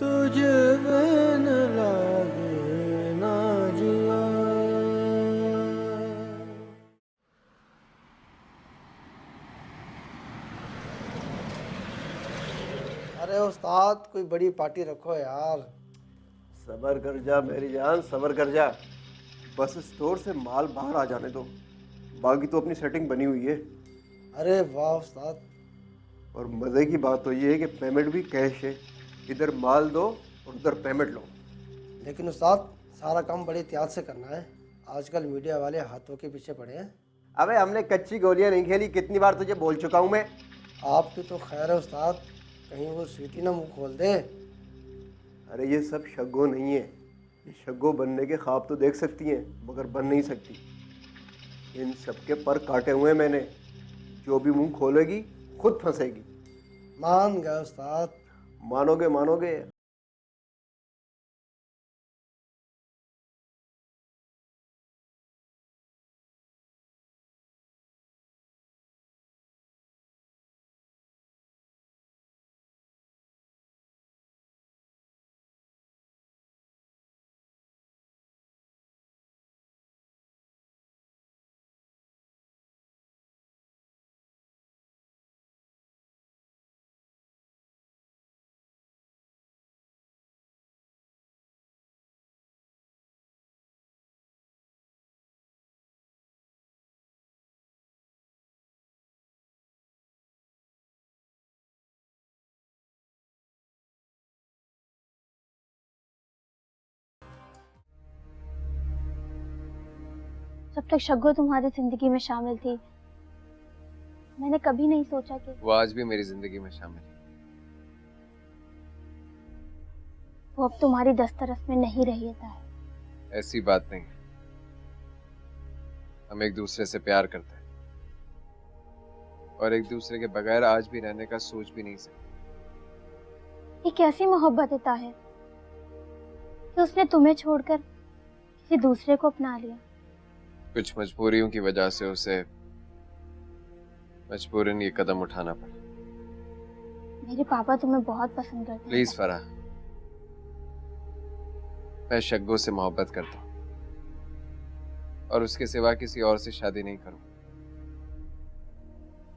तुझे बिन लागे ना जिया। अरे उस्ताद कोई बड़ी पार्टी रखो यार। सबर कर जा मेरी जान, सबर कर जा। बस स्टोर से माल बाहर आ जाने दो, बाकी तो अपनी सेटिंग बनी हुई है। अरे वाह उस्ताद। और मज़े की बात तो ये है कि पेमेंट भी कैश है। इधर माल दो और उधर पेमेंट लो। लेकिन उस्ताद सारा काम बड़ी एहतियात से करना है, आजकल मीडिया वाले हाथों के पीछे पड़े हैं। अबे हमने कच्ची गोलियां नहीं खेली, कितनी बार तुझे बोल चुका हूं मैं। आपकी तो खैर है उस्ताद, कहीं वो सीटी ना मुंह खोल दे। अरे ये सब शग्गो नहीं है। ये शग्गो बनने के ख्वाब तो देख सकती हैं मगर बन नहीं सकती। इन सबके पर काटे हुए हैं मैंने। जो भी मुंह खोलेगी खुद फंसेगी। मान गए उस्ताद। मानोगे मानोगे। जब तक शग्गो तुम्हारी जिंदगी में शामिल थी, मैंने कभी नहीं सोचा कि वो आज भी मेरी जिंदगी में शामिल है। वो अब तुम्हारी दस्तरस में नहीं रहता है। ऐसी बात नहीं है, हम एक दूसरे से प्यार करते हैं और एक दूसरे के बगैर आज भी रहने का सोच भी नहीं सकते। ये कैसी मोहब्बत है ताहिर कि उसने तुम्हें छोड़कर किसी दूसरे को अपना लिया। कुछ मजबूरियों की वजह से उसे मजबूरन ये कदम उठाना पड़ा। मेरे पापा तुम्हें बहुत पसंद करते हैं। प्लीज फराह, मैं शग्गो से मोहब्बत करता हूँ और उसके सिवा किसी और से शादी नहीं करूँ।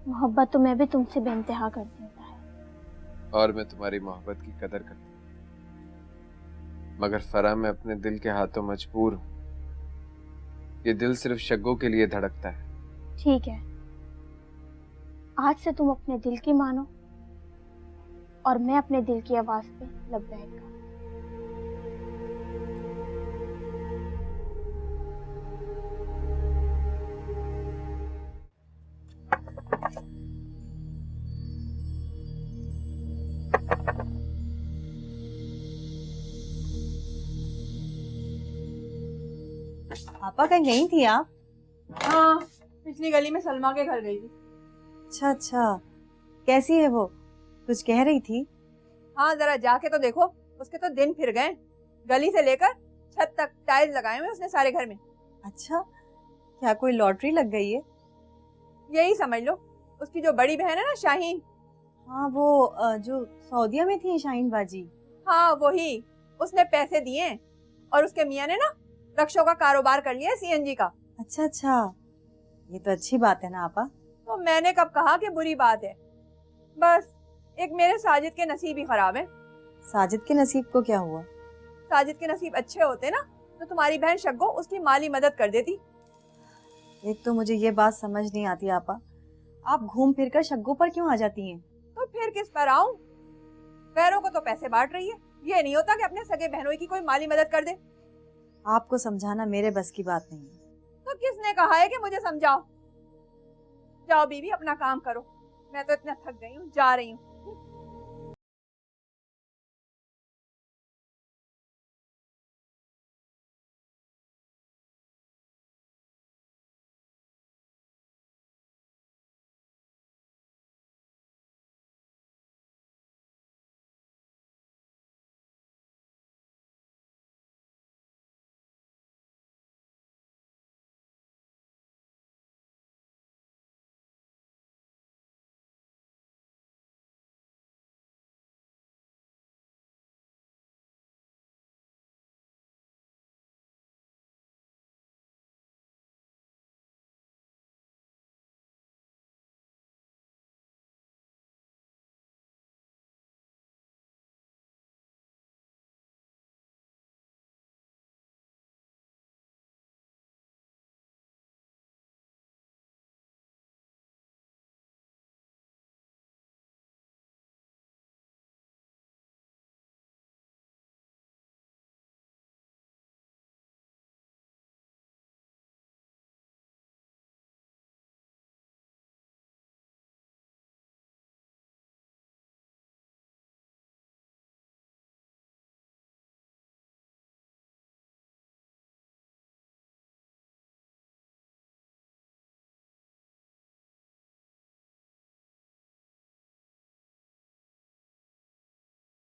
मोहब्बत तो मैं भी तुमसे बेइंतहा करती हूँ ताहिर। और मैं तुम्हारी मोहब्बत की कदर करता हूँ, मगर फराह मैं अपने दिल के हाथों मजबूर हूँ। ये दिल सिर्फ शग्गो के लिए धड़कता है। ठीक है, आज से तुम अपने दिल की मानो और मैं अपने दिल की आवाज पे लब्बैक कहूँ। पापा कहीं गई थी आप? हाँ, पिछली गली में सलमा के घर गई थी। अच्छा अच्छा, कैसी है वो? कुछ कह रही थी? हाँ, जरा जाके तो देखो, उसके तो दिन फिर गए। गली से लेकर छत तक टाइल्स लगाए हुए उसने सारे घर में। अच्छा, क्या कोई लॉटरी लग गई है? यही समझ लो। उसकी जो बड़ी बहन है ना शाहीन। हाँ वो जो सऊदीया में थी शाहीन बाजी। हाँ वही, उसने पैसे दिए और उसके मियाँ ने ना रक्षों का कारोबार कर लिया सीएनजी का। अच्छा अच्छा, ये तो अच्छी बात है ना आपा। तो मैंने कब कहा कि बुरी बात है। बस एक मेरे साजिद के नसीब ही खराब है। साजिद के नसीब को क्या हुआ? साजिद के नसीब अच्छे होते ना तो तुम्हारी बहन शग्गो उसकी माली मदद कर देती। एक तो मुझे ये बात समझ नहीं आती आपा, आप घूम फिर कर शग्गो पर क्यों आ जाती हैं? तो फिर किस पर आऊं? गैरों को तो पैसे बांट रही है, ये नहीं होता कि अपने सगे बहनों की कोई माली मदद कर दे। आपको समझाना मेरे बस की बात नहीं है। तो किसने कहा है कि मुझे समझाओ? जाओ बीवी, अपना काम करो। मैं तो इतना थक गई हूँ, जा रही हूँ।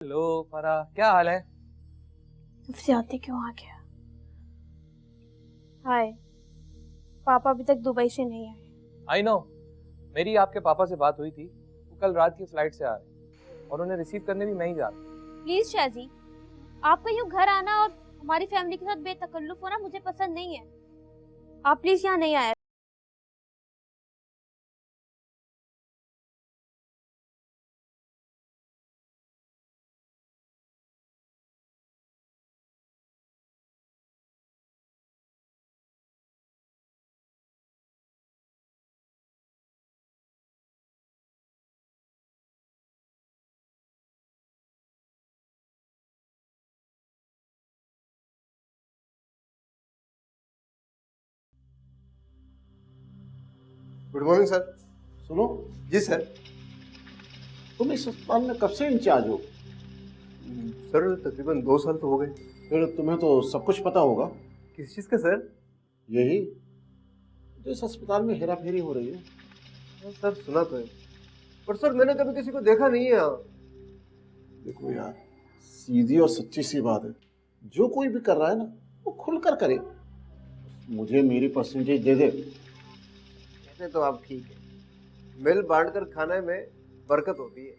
हेलो फरा, क्या हाल है? ज्यादा क्यों आ गया? हाय, पापा अभी तक दुबई से नहीं आए। आई नो, मेरी आपके पापा से बात हुई थी, वो कल रात की फ्लाइट से आ रहे और उन्हें रिसीव करने भी मैं ही जा रहा हूँ। प्लीज शाजी, आपका यूं घर आना और हमारी फैमिली के साथ बेतकल्लुफ होना मुझे पसंद नहीं है। आप प्लीज यहाँ नहीं आए। Good morning sir. सुनो, जी सर। तुम इस अस्पताल में कब से इंचार्ज हो? सर तकरीबन 2 साल तो हो गए। फिर तुम्हें तो सब कुछ पता होगा। किस चीज़ का सर? यही जो इस अस्पताल में हेरा फेरी हो रही है। हाँ, सर सुना तो है, पर सर मैंने कभी किसी को देखा नहीं है यहाँ। देखो यार, सीधी और सच्ची सी बात है, जो कोई भी कर रहा है ना वो खुलकर करे। मुझे मेरी परसेंटेज दे दे। कहते तो आप ठीक है, मिल बांट कर खाने में बरकत होती है।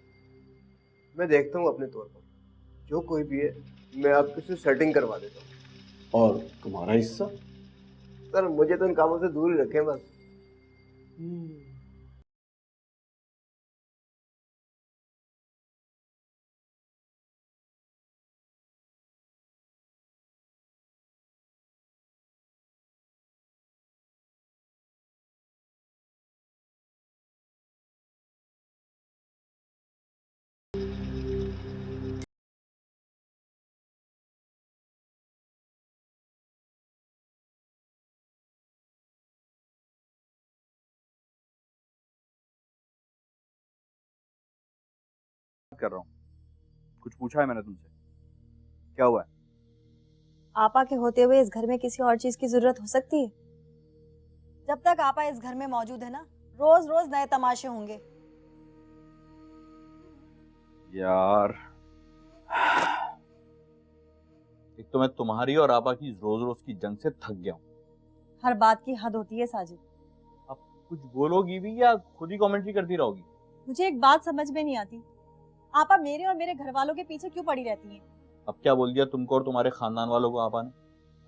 मैं देखता हूँ अपने तौर पर, जो कोई भी है मैं आपकी से सेटिंग करवा देता हूँ। और तुम्हारा हिस्सा? सर मुझे तो इन कामों से दूर ही रखें बस। कर रहा हूँ। कुछ पूछा है मैंने तुमसे? क्या हुआ है? आपा के होते हुए इस घर में किसी और चीज की जरूरत हो सकती है? जब तक आपा इस घर में मौजूद है ना, रोज रोज नए तमाशे होंगे। यार, एक तो मैं तुम्हारी और आपा की रोज रोज की जंग से थक गया हूँ। हर बात की हद होती है साजिद। अब कुछ बोलोगी भी या खुद ही कमेंट्री करती रहोगी? मुझे एक बात समझ में नहीं आती, आपा मेरे और मेरे घर वालों के पीछे क्यों पड़ी रहती हैं? अब क्या बोल दिया तुमको और तुम्हारे खानदान वालों को आपा ने?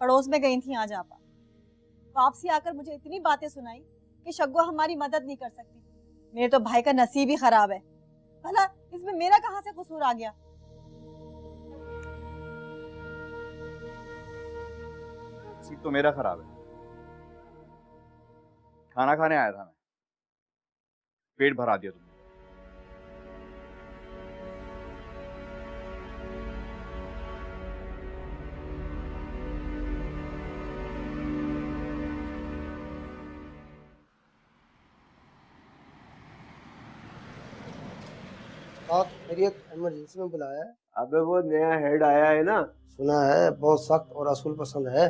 पड़ोस में गई थी आज आपा, वापसी आकर मुझे इतनी बातें सुनाई कि शग्गो हमारी मदद नहीं कर सकती। मेरे तो भाई का नसीब ही खराब है। भला इसमें मेरा कहाँ से कसूर आ गया? नसीब तो मेरा खराब है। खाना खाने आया था मैं, पेट भरा दिया तुमने। साथ मेरी एक इमरजेंसी में बुलाया है। अबे वो नया हेड आया है ना, सुना है बहुत सख्त और असूल पसंद है।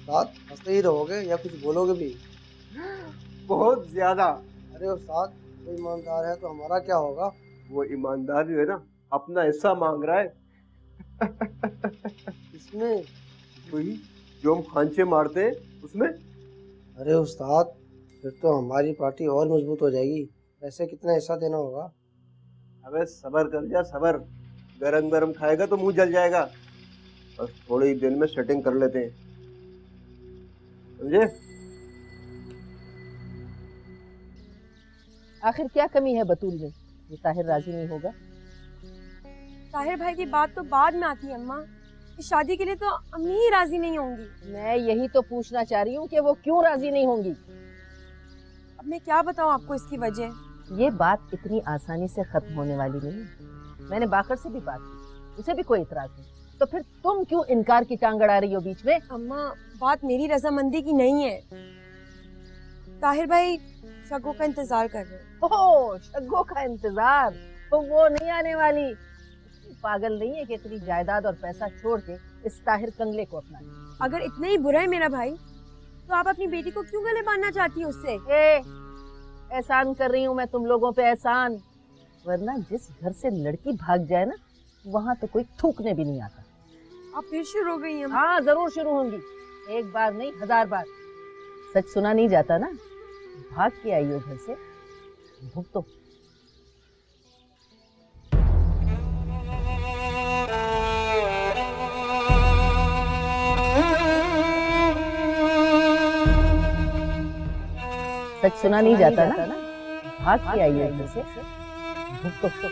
साथ हंसते ही रहोगे या कुछ बोलोगे भी? बहुत ज्यादा। अरे उस्ताद, कोई ईमानदार है तो हमारा क्या होगा? वो ईमानदार जो है ना, अपना हिस्सा मांग रहा है। इसमें वही जो हम खांचे मारते हैं उसमें। अरे उस्ताद, फिर तो हमारी पार्टी और मजबूत हो जाएगी। वैसे कितना हिस्सा देना होगा? अबे सबर कर जा, सबर। गरम गरम खाएगा तो मुंह जल जाएगा। बस थोड़ी ही देर में सेटिंग कर लेते हैं, समझे? आखिर क्या कमी है बतूल में, ये ताहिर राजी नहीं होगा? ताहिर भाई की बात तो बाद में आती है अम्मा। इस शादी के लिए तो अम्मी ही राजी नहीं होंगी। मैं यही तो पूछना चाह रही हूँ कि वो क्यों राजी नहीं होंगी। अब मैं क्या बताऊँ आपको इसकी वजह। ये बात इतनी आसानी से खत्म होने वाली नहीं है। मैंने बाकर से भी बात की, उसे भी कोई इतराज नहीं। तो फिर तुम क्यों इनकार की टांग अड़ा रही हो बीच में? अम्मा, बात मेरी रजामंदी की नहीं है। ताहिर भाई शग्गो का इंतजार कर रहे हैं। ओह, शग्गो का इंतजार? तो वो नहीं आने वाली। पागल नहीं है कि इतनी जायदाद और पैसा छोड़ के इस ताहिर कंगले को अपना। अगर इतना ही बुरा है मेरा भाई, तो आप अपनी बेटी को क्यों गले बांधना चाहती है उससे? एहसान कर रही हूँ मैं तुम लोगों पे, एहसान। वरना जिस घर से लड़की भाग जाए ना, वहां तो कोई थूकने भी नहीं आता। आप फिर शुरू हो गई हैं? हाँ, जरूर शुरू होंगी, एक बार नहीं 1000 बार। सच सुना नहीं जाता ना, भाग के आई हो घर से, भुगतो। सच सुना नहीं जाता ना, भाग के आई हो घर से, भुगतो।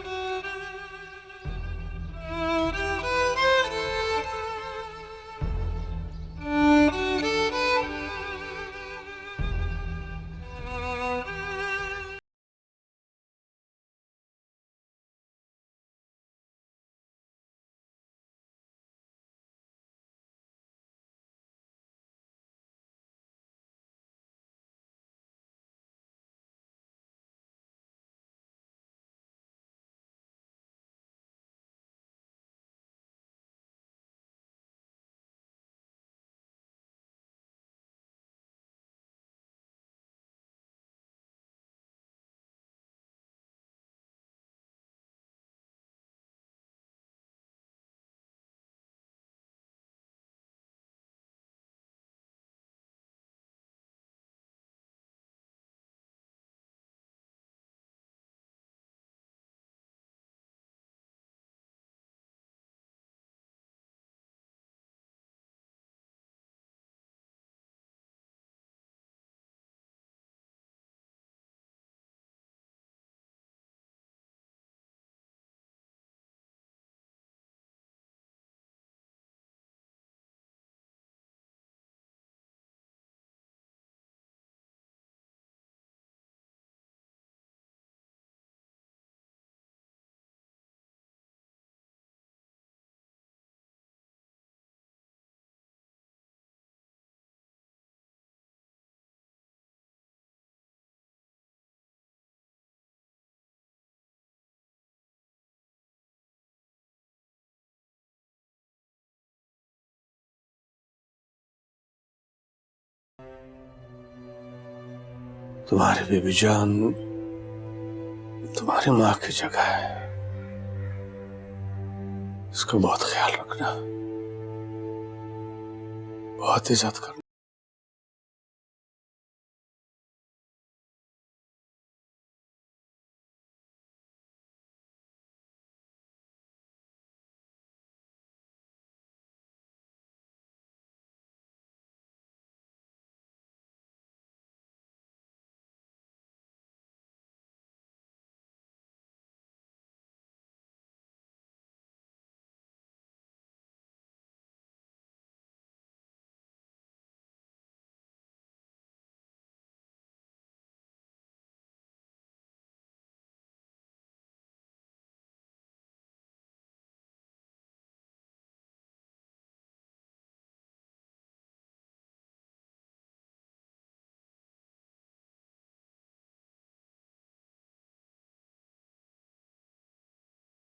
तुम्हारी बेबी जान तुम्हारी माँ की जगह है, इसका बहुत ख्याल रखना, बहुत इज्जत करना।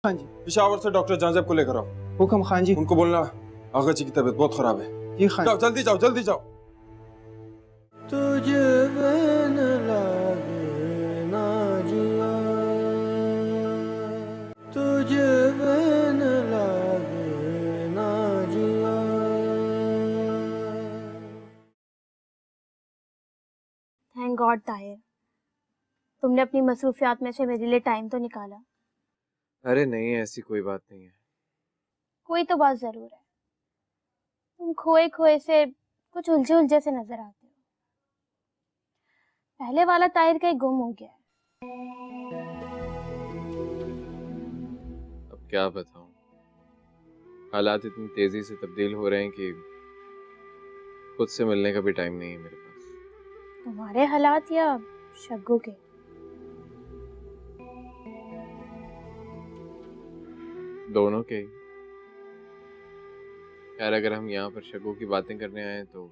हाँ जी, पेशावर से डॉक्टर जांजेब को लेकर आओ। हुक्म खान जी। उनको बोलना आगा जी की तबीयत बहुत खराब है। जी खान। जाओ जल्दी जाओ, जल्दी जाओ। तुझे बिन लागे ना जिया, तुझे बिन लागे ना जिया। थैंक गॉड ताहिर, तुमने अपनी मसरूफियात में से मेरे लिए टाइम तो निकाला। अरे नहीं, ऐसी कोई बात नहीं है। कोई तो बात जरूर है, तुम खोए खोए से कुछ उलझे उलझे से नजर आते हो। पहले वाला ताहिर कहीं गुम हो गया है। अब क्या बताऊं, हालात इतनी तेजी से तब्दील हो रहे हैं कि खुद से मिलने का भी टाइम नहीं है मेरे पास। तुम्हारे हालात या शग्गू के? दोनों के ही। यार अगर हम यहाँ पर शग्गू की बातें करने आए तो।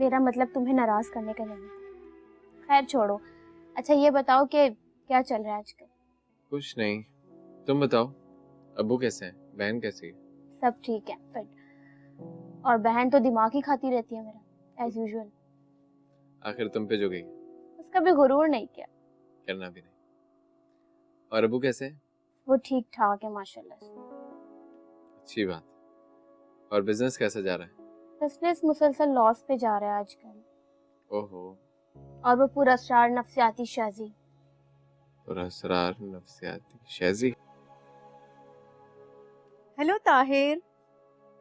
मेरा मतलब तुम्हें नाराज करने का नहीं था। खैर छोड़ो। अच्छा ये बताओ कि क्या चल रहा है आजकल? कुछ नहीं, तुम बताओ। अब्बू कैसे हैं, बहन कैसी है? सब ठीक है, फिट। और बहन तो दिमाग ही खाती रहती है मेरा, एज यूजुअल। आखिर तुम पे जो गई, उसका भी गुरूर नहीं किया। करना भी नहीं। और अबू कैसे है? वो ठीक ठाक है माशाल्लाह से। अच्छी बात। और बिजनेस कैसा जा रहा है? बिजनेस मुसलसल लॉस पे जा रहा है आजकल। ओहो। और वो पूरा असरार नफ्सियाती शाजी। और असरार नफ्सियाती शाजी। हेलो ताहिर।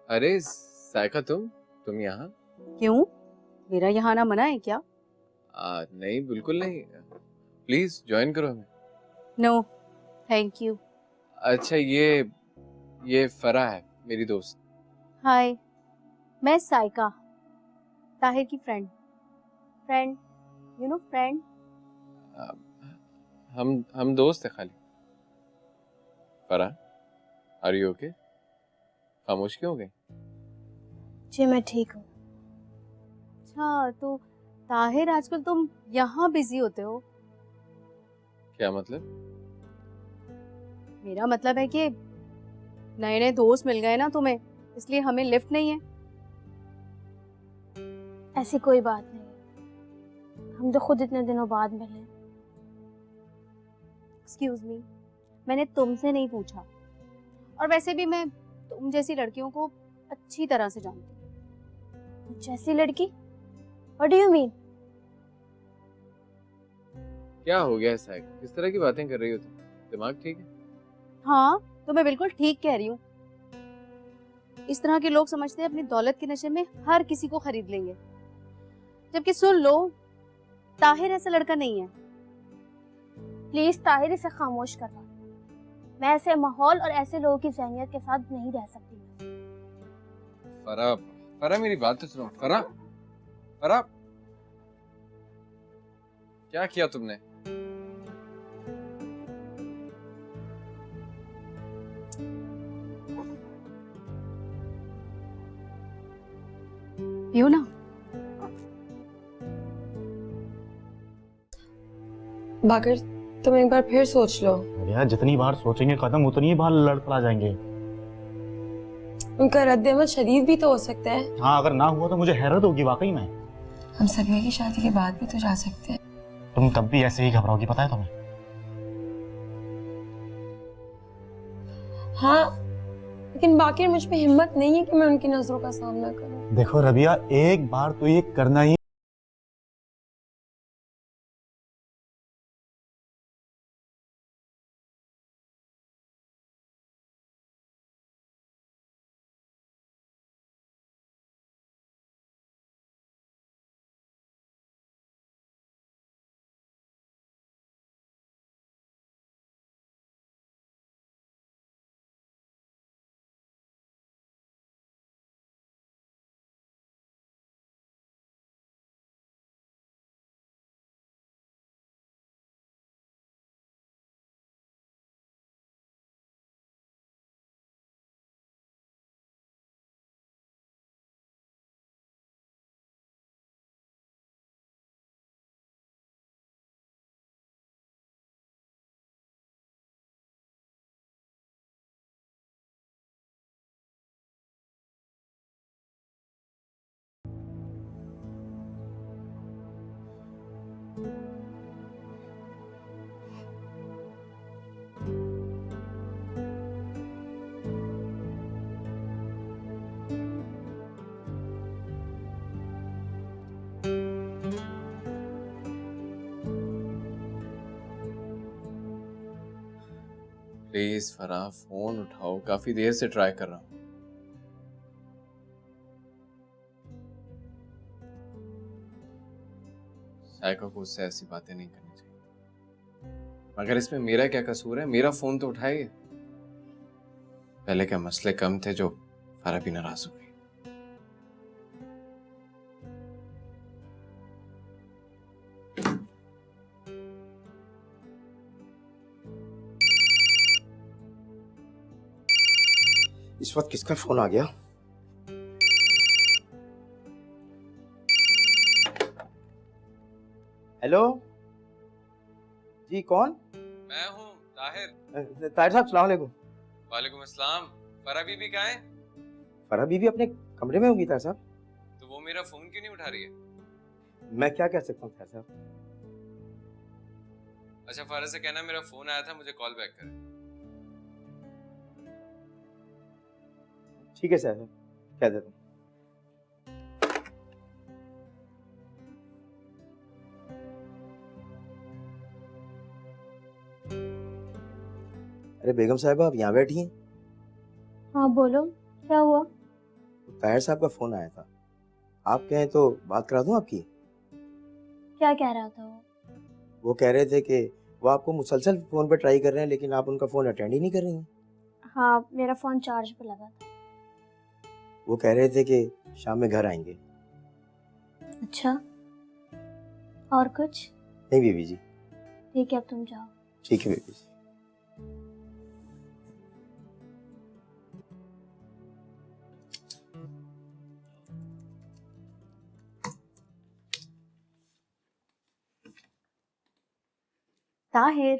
अरे सायका, तुम यहाँ? क्यों, मेरा यहाँ आना मना है क्या? नहीं बिल्कुल नहीं, प्लीज ज्वाइन करो हमें। No thank you. अच्छा ये फरा है मेरी दोस्त। हाय, मैं साइका, ताहिर की friend. Friend, you know friend. हम दोस्त है खाली। फरा, आर यू ओके? खामोश क्यों हो गई? जी मैं ठीक हूँ। अच्छा तो ताहिर, आजकल तुम यहाँ बिजी होते हो? क्या मतलब? मेरा मतलब है कि नए नए दोस्त मिल गए ना तुम्हें, इसलिए हमें लिफ्ट नहीं है। ऐसी कोई बात नहीं, हम तो खुद इतने दिनों बाद मिले। एक्सक्यूज मी, मैंने तुमसे नहीं पूछा, और वैसे भी मैं तुम जैसी लड़कियों को अच्छी तरह से जानती हूँ। जैसी लड़की? What do you mean? क्या हो गया साइक? किस तरह की बातें कर रही हो तुम? दिमाग ठीक है? हाँ तो मैं बिल्कुल ठीक कह रही हूँ। इस तरह के लोग समझते हैं अपनी दौलत के नशे में हर किसी को खरीद लेंगे, जबकि सुन लो, ताहिर ऐसा लड़का नहीं है। प्लीज ताहिर, इसे खामोश करवा। मैं ऐसे माहौल और ऐसे लोगों की ज़हनियत के साथ नहीं रह सकती। फरा मेरी बात तो सुनो। फरा, क्या किया तुमने? पियो ना। बाकर, तुम एक बार फिर सोच लो। यार जितनी बार सोचेंगे कदम उतनी ही बार लड़ पड़ा जाएंगे। उनका रद्द-ए-अमल शदीद भी तो हो सकता है। हाँ, अगर ना हुआ तो मुझे हैरत होगी वाकई में। हम सलमा की शादी के बाद भी तो जा सकते हैं। तुम तब भी ऐसे ही घबराओगी, पता है तुम्हें? हाँ, लेकिन बाकी मुझ में हिम्मत नहीं है कि मैं उनकी नजरों का सामना करूं। देखो रबिया, एक बार तो ये करना ही। प्लीज फरा, फोन उठाओ, काफी देर से ट्राई कर रहा हूँ। साइको को उससे ऐसी बातें नहीं करनी चाहिए। मगर इसमें मेरा क्या कसूर है? मेरा फोन तो उठाइए। पहले क्या मसले कम थे जो फरा भी नाराज हो गई। इस वक्त किसका फोन आ गया? हेलो जी, कौन? मैं हूँ ताहिर। ताहिर साहब, सलाम अलैकुम। वालेकुम अस्सलाम। फरा बीबी कहाँ है? फरा बीबी अपने कमरे में होगी ताहिर साहब। तो वो मेरा फोन क्यों नहीं उठा रही है? मैं क्या कह सकता हूँ ताहिर साहब? अच्छा फारा से कहना मेरा फोन आया था, मुझे कॉल बैक करे। ठीक है सर, कह देता हूँ। अरे बेगम साहिबा, आप यहाँ बैठी हैं? हाँ बोलो, क्या हुआ? ताहिर साहब का फोन आया था, आप कहें तो बात करा दूं आपकी? क्या कह रहा था वो? वो कह रहे थे कि वो आपको मुसलसल फोन पे ट्राई कर रहे हैं, लेकिन आप उनका फोन अटेंड ही नहीं कर रही हैं। हाँ, मेरा फोन चार्ज पे लगा था। वो कह रहे थे कि शाम में घर आएंगे। अच्छा, और कुछ? नहीं बीबी जी। ठीक है, अब तुम जाओ। ठीक है बीबी जी। ताहिर,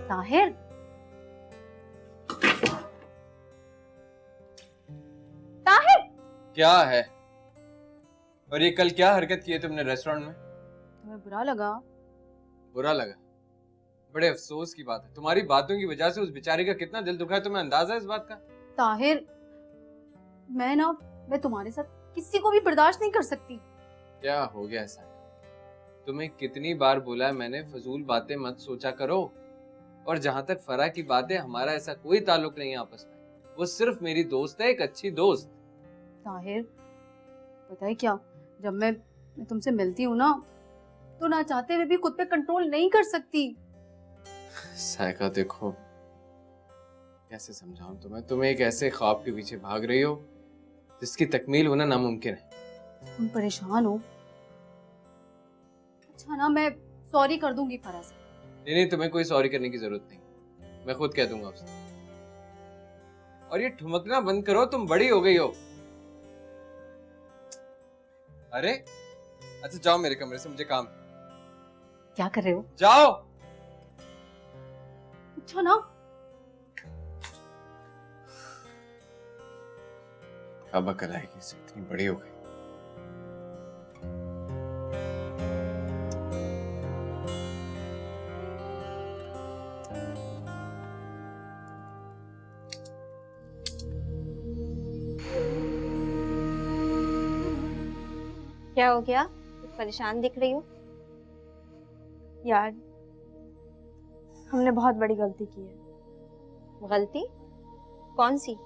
ताहिर, ताहिर, क्या है? और ये कल क्या हरकत की है तुमने रेस्टोरेंट में? तुम्हें बुरा लगा? बुरा लगा? बड़े अफसोस की बात है, तुम्हारी बातों की वजह से उस बेचारी का कितना दिल दुखा है, तुम्हें अंदाजा है इस बात का? ताहिर, मैं तुम्हारे साथ किसी को भी बर्दाश्त नहीं कर सकती। क्या हो गया ऐसा? तुम्हें कितनी बार बोला है मैंने, फजूल बातें मत सोचा करो। और जहां तक फरा की बात है, हमारा ऐसा कोई ताल्लुक नहीं है आपस में, वो सिर्फ मेरी दोस्त है, एक अच्छी दोस्त। ताहिर, पता है क्या, जब मैं तुमसे मिलती हूँ ना, तो ना चाहते हुए भी खुद पे कंट्रोल नहीं कर सकती। सायका देखो, कैसे समझाऊं तुम्हें, तुम एक ऐसे ख्वाब के पीछे भाग रही हो जिसकी तकमील होना नामुमकिन है। तुम परेशान हो? अच्छा ना, मैं सॉरी कर दूंगी फरा से। नहीं, तुम्हें कोई सॉरी करने की जरूरत नहीं, मैं खुद कह दूंगा आपसे। और ये ठुमकना बंद करो, तुम बड़ी हो गई हो। अरे अच्छा, जाओ मेरे कमरे से, मुझे काम। क्या कर रहे हो? जाओ। अच्छा ना। अब अकल आएगी इसे, इतनी बड़ी हो गई। क्या हो गया? कुछ परेशान दिख रही हो? यार, हमने बहुत बड़ी गलती की है। गलती? कौन सी?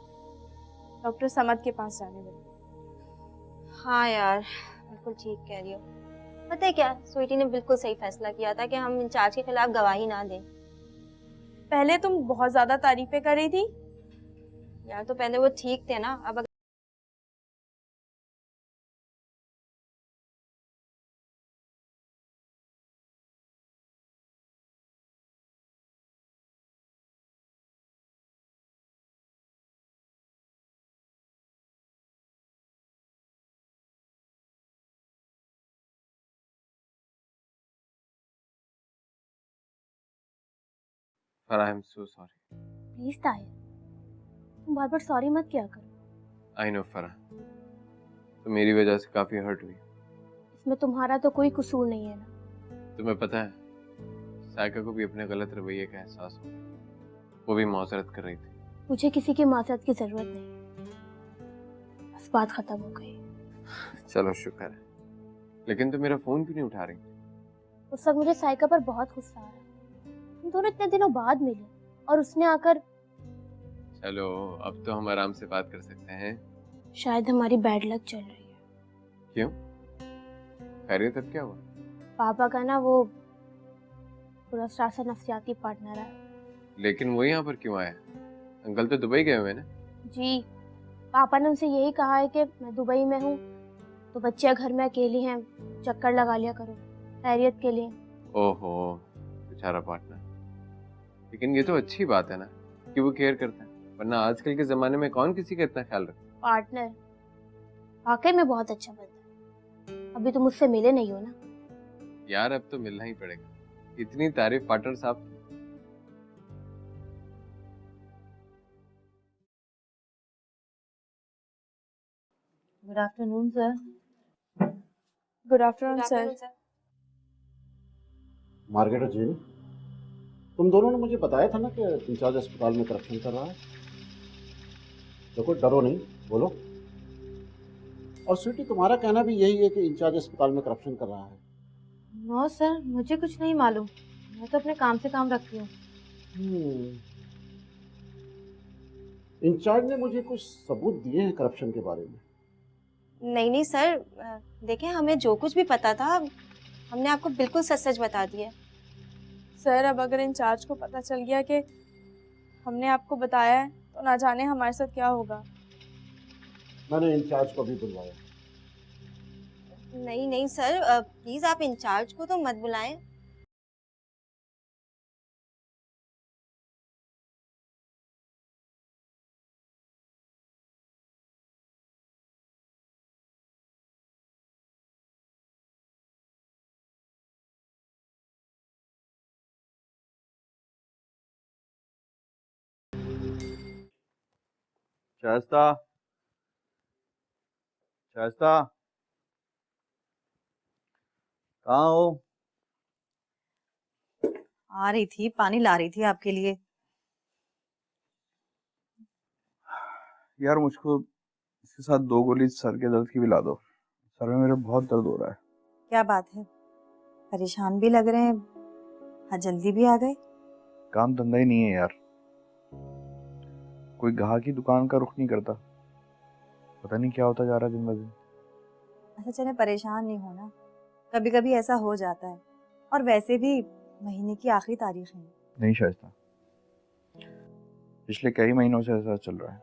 डॉक्टर समद के पास जाने वाली। हाँ यार, बिल्कुल ठीक कह रही हो। पता है क्या, स्वीटी ने बिल्कुल सही फैसला किया था कि हम इंचार्ज के खिलाफ गवाही ना दें। पहले तुम बहुत ज्यादा तारीफें कर रही थी। यार तो पहले वो ठीक थे ना, अब Farah, I am so sorry. Please Tahir, तुम बार बार सॉरी मत किया करो। आई नो फराह, तो मेरी वजह से काफी हर्ट हुई। इसमें तुम्हारा तो कोई कसूर नहीं है ना। तुम्हें पता है, सायका को भी अपने गलत रवैये का एहसास हो, वो भी माजरत कर रही थी। मुझे किसी की माजरत की जरूरत नहीं, बस बात खत्म हो गई। चलो शुक्र है, लेकिन तुम मेरा फोन क्यों नहीं उठा रही? उस वक्त मुझे सायका पर बहुत गुस्सा आ रहा। हम दोनों इतने दिनों बाद मिले और उसने आकर। चलो अब तो हम आराम से बात कर सकते हैं। शायद हमारी बैड लक चल रही है। क्यों? खैरियत? अब क्या हुआ? पापा का ना वो पूरा सा नफसियाती पार्टनर है। लेकिन वो यहाँ पर क्यों आया? अंकल तो दुबई गए हुए हैं ना? जी, पापा ने उनसे यही कहा है कि मैं दुबई में हूँ तो बच्चे घर में अकेली हैं, चक्कर लगा लिया करो खैरियत के लिए। ओहो, बेचारा पार्टनर। लेकिन ये तो अच्छी बात है ना कि वो केयर करता है, वरना आजकल के जमाने में कौन किसी का इतना ख्याल रखता। पार्टनर वाकई में बहुत अच्छा बंदा है। अभी तो मुझसे मिले नहीं हो ना? यार अब तो मिलना ही पड़ेगा, इतनी तारीफ पार्टनर साहब। Good afternoon sir. Good afternoon sir. Market और जी, तुम दोनों ने मुझे बताया था ना कि इंचार्ज अस्पताल में करप्शन कर रहा है। देखो डरो नहीं, बोलो। और स्वीटी, तुम्हारा कहना भी यही है कि इंचार्ज अस्पताल में करप्शन कर रहा है? नो सर, मुझे कुछ नहीं मालूम। मैं तो अपने काम से काम रखती हूँ। इंचार्ज ने मुझे कुछ सबूत दिए हैं करप्शन के बारे में। नहीं नहीं सर, देखें हमें जो कुछ भी पता था हमने आपको बिल्कुल सच सच बता दिया। सर अब अगर इंचार्ज को पता चल गया कि हमने आपको बताया है तो ना जाने हमारे साथ क्या होगा। मैंने इंचार्ज को भी बुलवाया। नहीं नहीं सर, प्लीज आप इंचार्ज को तो मत बुलाएं। शाइस्ता, शाइस्ता, कहाँ हो? आ रही थी, पानी ला रही थी आपके लिए। यार मुझको इसके साथ 2 गोली सर के दर्द की भी ला दो। सर में मेरे बहुत दर्द हो रहा है। क्या बात है, परेशान भी लग रहे हैं, हाँ जल्दी भी आ गए। काम धंधा ही नहीं है यार, कोई गाहक की दुकान का रुख नहीं करता। पता नहीं क्या होता जा रहा है दिन ब दिन। अच्छा चले, परेशान नहीं होना, कभी कभी ऐसा हो जाता है। और वैसे भी महीने की आखिरी तारीख है। नहीं शाइस्ता, पिछले कई महीनों से ऐसा चल रहा है।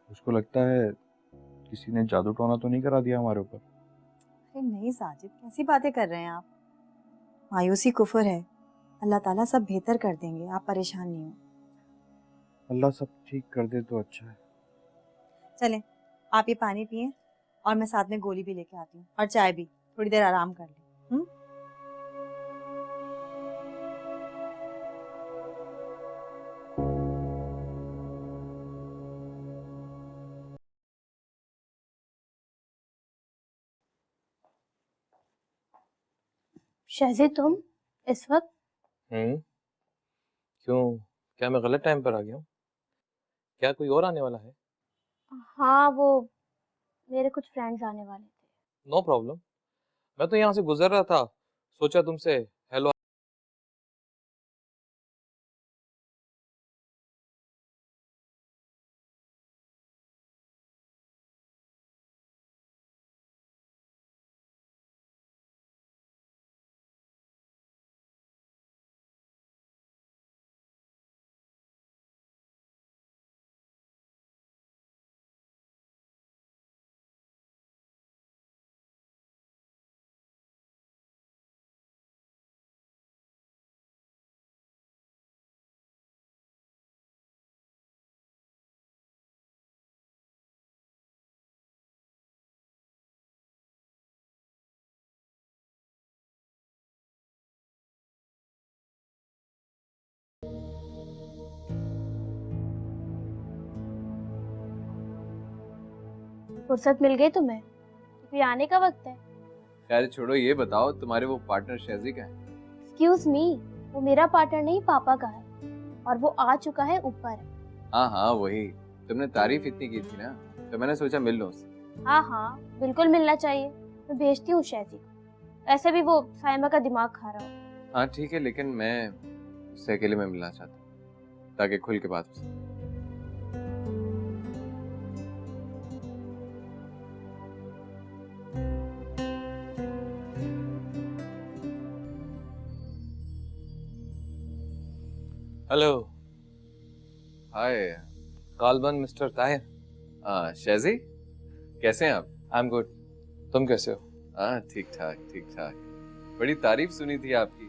उसको लगता है किसी ने जादू टोना तो नहीं करा दिया हमारे ऊपर। अरे नहीं साजिद, कैसी बातें कर रहे हैं आप। मायूसी कुफर है, अल्लाह ताला सब बेहतर कर देंगे, आप परेशान नहीं हो। अल्लाह सब ठीक कर दे तो अच्छा है। चलें, आप ये पानी पिए और मैं साथ में गोली भी लेके आती हूँ, और चाय भी। थोड़ी देर आराम कर लें। शहज़ी तुम इस वक्त? क्यों, क्या मैं गलत टाइम पर आ गया हूँ? क्या कोई और आने वाला है? हाँ, वो मेरे कुछ फ्रेंड्स आने वाले थे। नो प्रॉब्लम, मैं तो यहाँ से गुजर रहा था, सोचा तुमसे हेलो। फुर्सत मिल गई तुम्हें? फिर आने का वक्त है। खैर छोड़ो, ये बताओ तुम्हारे वो पार्टनर शहज़ी का है? एक्सक्यूज मी, वो मेरा पार्टनर नहीं पापा का है, और वो आ चुका है ऊपर। हाँ हाँ वही, तुमने तारीफ इतनी की थी ना, तो मैंने सोचा मिल लो उससे। हाँ हाँ बिल्कुल मिलना चाहिए, मैं भेजती हूँ शहज़ी को। ऐसे भी वो साइमा का दिमाग खा रहा हो। हाँ ठीक है, लेकिन मैं उससे अकेले में मिलना चाहता हूँ ताकि खुल के बात हो सके। हेलो। हाय। कालबन मिस्टर ताहिर। शहज़ी, कैसे हैं आप? आई एम गुड, तुम कैसे हो? हाँ ठीक ठाक ठीक ठाक। बड़ी तारीफ सुनी थी आपकी,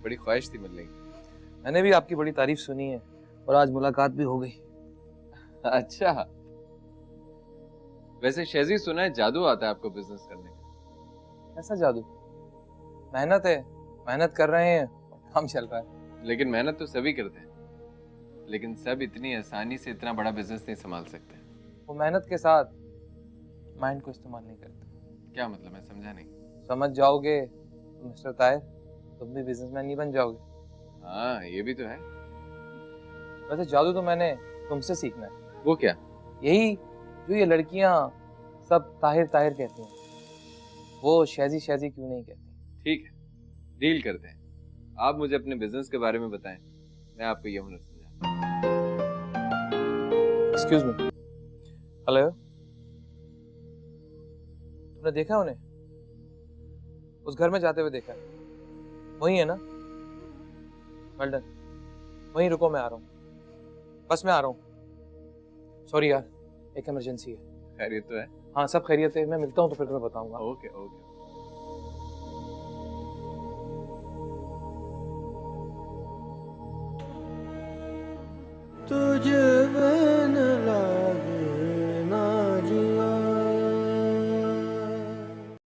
बड़ी ख्वाहिश थी मिलने की। मैंने भी आपकी बड़ी तारीफ सुनी है और आज मुलाकात भी हो गई। अच्छा, वैसे शहज़ी सुना है जादू आता है आपको बिजनेस करने का। ऐसा जादू? मेहनत है, मेहनत कर रहे हैं, काम चल रहा है। लेकिन मेहनत तो सभी करते हैं, लेकिन सब इतनी आसानी से इतना बड़ा बिजनेस नहीं संभाल सकते। वो मेहनत के साथ माइंड को इस्तेमाल नहीं करते। क्या मतलब, मैं समझा नहीं। समझ जाओगे तो मिस्टर ताहिर तुम भी बिजनेसमैन नहीं बन जाओगे। हाँ ये भी तो है। वैसे जादू तो मैंने तुमसे सीखना है। वो क्या? यही जो ये लड़कियां सब ताहिर ताहिर कहती हैं, वो शहजी शहजी क्यों नहीं कहती? ठीक है, डील करते हैं। आप मुझे अपने बिजनेस के बारे में बताएं, मैं आपको ये हुनर समझाता हूं। Excuse me. हेलो, तुमने देखा उन्हें? उस घर में जाते हुए देखा है? वही है ना? Well done. वहीं रुको, मैं आ रहा हूँ, बस मैं आ रहा हूँ। सॉरी यार, एक इमरजेंसी है। खैरियत तो है? हाँ सब खैरियत है, मैं मिलता हूँ तो फिर तुम्हें बताऊंगा। Okay okay. तुझ